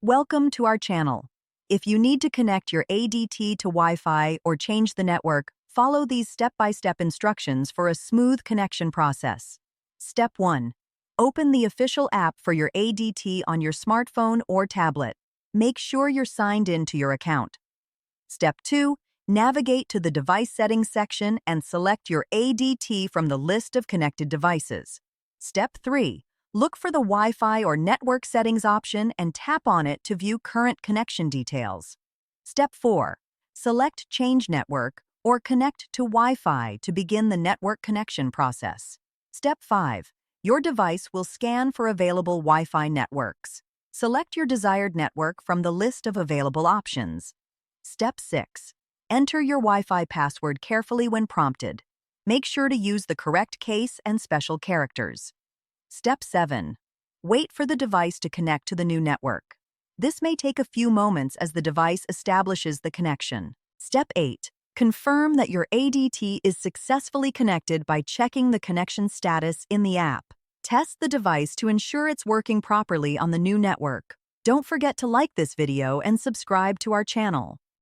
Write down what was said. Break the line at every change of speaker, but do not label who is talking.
Welcome to our channel. If you need to connect your ADT to Wi-Fi or change the network, follow these step-by-step instructions for a smooth connection process. Step 1. Open the official app for your ADT on your smartphone or tablet. Make sure you're signed in to your account. Step 2. Navigate to the device settings section and select your ADT from the list of connected devices. Step 3. Look for the Wi-Fi or network settings option and tap on it to view current connection details. Step 4. Select Change Network or Connect to Wi-Fi to begin the network connection process. Step 5. Your device will scan for available Wi-Fi networks. Select your desired network from the list of available options. Step 6. Enter your Wi-Fi password carefully when prompted. Make sure to use the correct case and special characters. Step 7. Wait for the device to connect to the new network. This may take a few moments as the device establishes the connection. Step 8. Confirm that your ADT is successfully connected by checking the connection status in the app. Test the device to ensure it's working properly on the new network. Don't forget to like this video and subscribe to our channel.